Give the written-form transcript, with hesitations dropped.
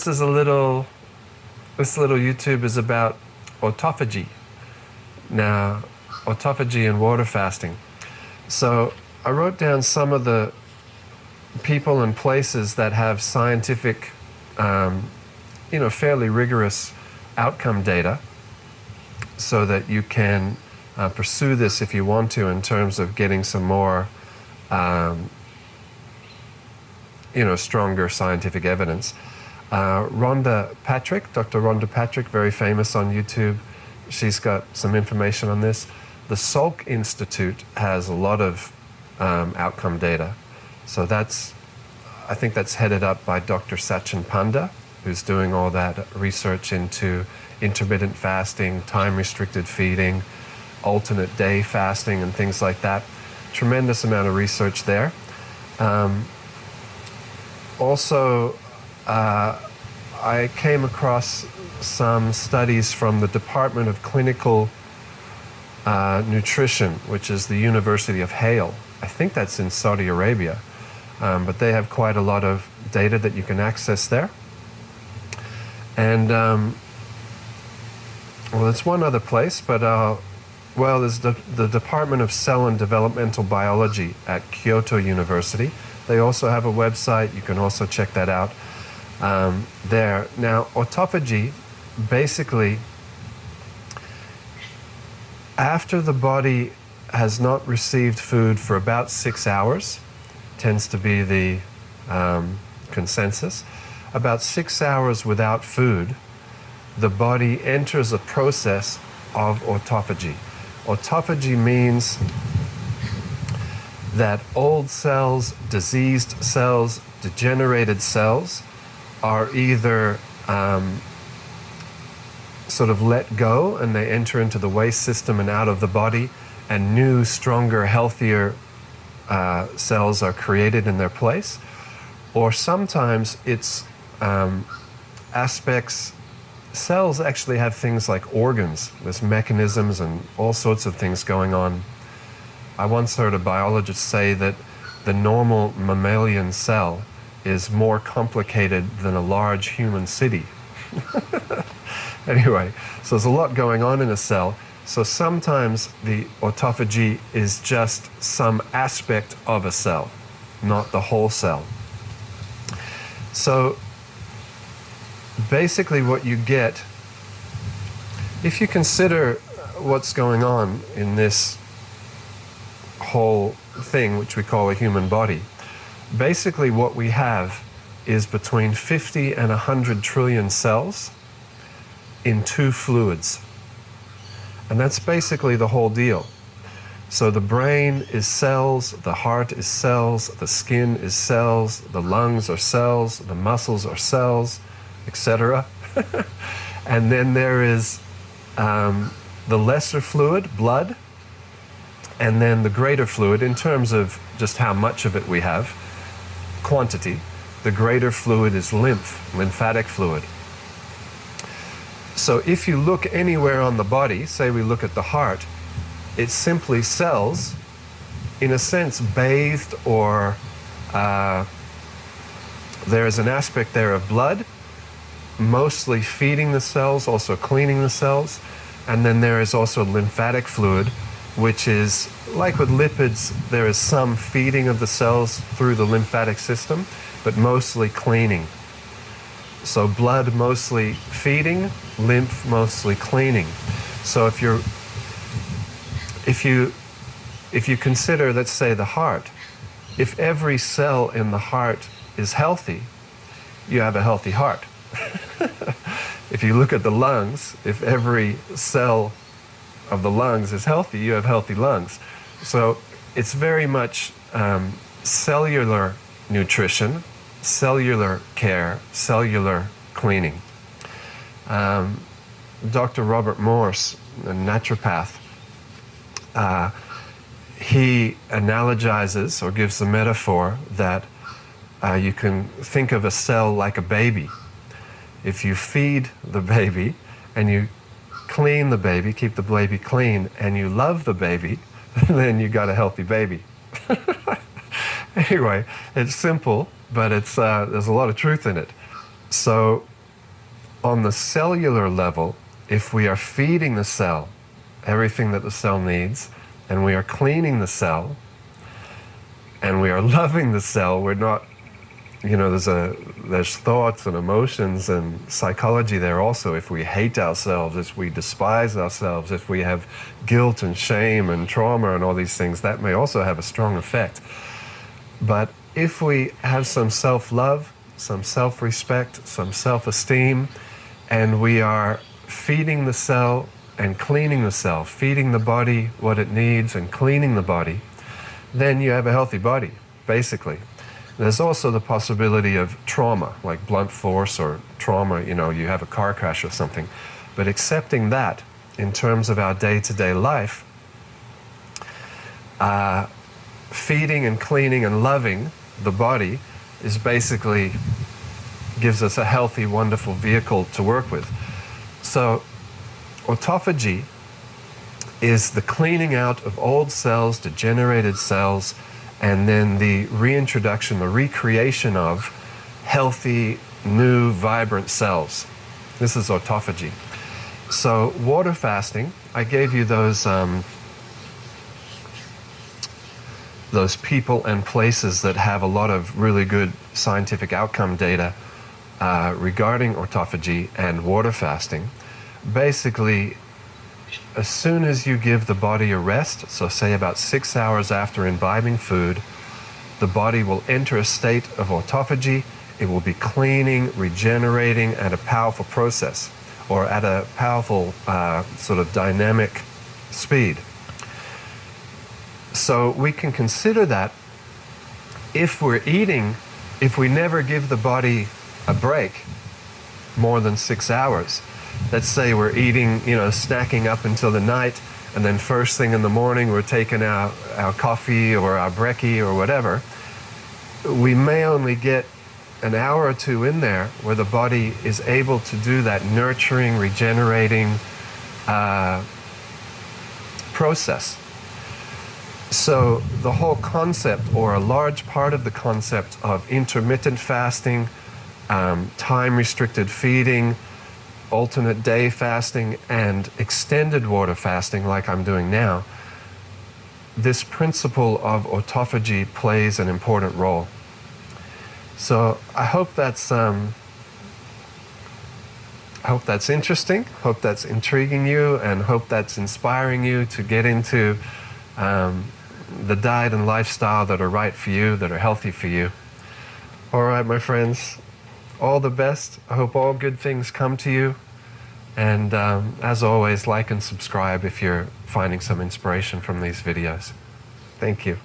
this little YouTube is about autophagy. Now, autophagy and water fasting. So I wrote down some of the people and places that have scientific, fairly rigorous outcome data, so that you can pursue this if you want to, in terms of getting some more, stronger scientific evidence. Rhonda Patrick, Dr. Rhonda Patrick, very famous on YouTube. She's got some information on this. The Salk Institute has a lot of outcome data. So I think that's headed up by Dr. Sachin Panda, who's doing all that research into intermittent fasting, time-restricted feeding, alternate day fasting, and things like that. Tremendous amount of research there. Also, I came across some studies from the Department of Clinical Nutrition, which is the University of Hale. I think that's in Saudi Arabia, but they have quite a lot of data that you can access there. And, it's one other place, but, there's the Department of Cell and Developmental Biology at Kyoto University. They also have a website. You can also check that out there. Now, autophagy, basically, after the body has not received food for about 6 hours, tends to be the consensus, about 6 hours without food, the body enters a process of autophagy. Autophagy means that old cells, diseased cells, degenerated cells are either sort of let go and they enter into the waste system and out of the body, and new, stronger, healthier cells are created in their place. Or sometimes it's aspects, cells actually have things like organs, there's mechanisms and all sorts of things going on. I once heard a biologist say that the normal mammalian cell is more complicated than a large human city. Anyway, so there's a lot going on in a cell. So sometimes the autophagy is just some aspect of a cell, not the whole cell. So basically what you get, if you consider what's going on in this whole thing, which we call a human body, basically what we have is between 50 and 100 trillion cells in two fluids. And that's basically the whole deal. So the brain is cells, the heart is cells, the skin is cells, the lungs are cells, the muscles are cells, etc. And then there is the lesser fluid, blood, and then the greater fluid, in terms of just how much of it we have, quantity. The greater fluid is lymphatic fluid. So if you look anywhere on the body, say we look at the heart, it's simply cells, in a sense, bathed, or there is an aspect there of blood, mostly feeding the cells, also cleaning the cells, and then there is also lymphatic fluid, which is, like with lipids, there is some feeding of the cells through the lymphatic system, but mostly cleaning. So blood mostly feeding, lymph mostly cleaning. So if you consider, let's say, the heart, if every cell in the heart is healthy, you have a healthy heart. If you look at the lungs, if every cell of the lungs is healthy, you have healthy lungs. So it's very much cellular nutrition, cellular care, cellular cleaning. Dr. Robert Morse, a naturopath, he analogizes or gives the metaphor that you can think of a cell like a baby. If you feed the baby and you clean the baby, keep the baby clean, and you love the baby, then you got a healthy baby. Anyway, it's simple, but it's there's a lot of truth in it. So on the cellular level, if we are feeding the cell everything that the cell needs, and we are cleaning the cell, and we are loving the cell, we're not, there's thoughts and emotions and psychology there also. If we hate ourselves, if we despise ourselves, if we have guilt and shame and trauma and all these things, that may also have a strong effect. But if we have some self-love, some self-respect, some self-esteem, and we are feeding the cell and cleaning the cell, feeding the body what it needs and cleaning the body, then you have a healthy body, basically. There's also the possibility of trauma, like blunt force or trauma, you have a car crash or something. But accepting that in terms of our day-to-day life, feeding and cleaning and loving the body is basically gives us a healthy, wonderful vehicle to work with. So autophagy is the cleaning out of old cells, degenerated cells, and then the reintroduction, the recreation of healthy, new, vibrant cells. This is autophagy. So water fasting, I gave you those people and places that have a lot of really good scientific outcome data regarding autophagy and water fasting. Basically, as soon as you give the body a rest, so say about 6 hours after imbibing food, the body will enter a state of autophagy. It will be cleaning, regenerating at a powerful process, or at a powerful sort of dynamic speed. So we can consider that if we're eating, if we never give the body a break more than 6 hours, let's say we're eating, snacking up until the night, and then first thing in the morning we're taking our coffee or our brekkie or whatever, we may only get an hour or two in there where the body is able to do that nurturing, regenerating process. So the whole concept, or a large part of the concept of intermittent fasting, time-restricted feeding, alternate day fasting, and extended water fasting like I'm doing now, this principle of autophagy plays an important role. So I hope that's interesting, hope that's intriguing you, and hope that's inspiring you to get into the diet and lifestyle that are right for you, that are healthy for you. All right, my friends, all the best. I hope all good things come to you. And as always, like and subscribe if you're finding some inspiration from these videos. Thank you.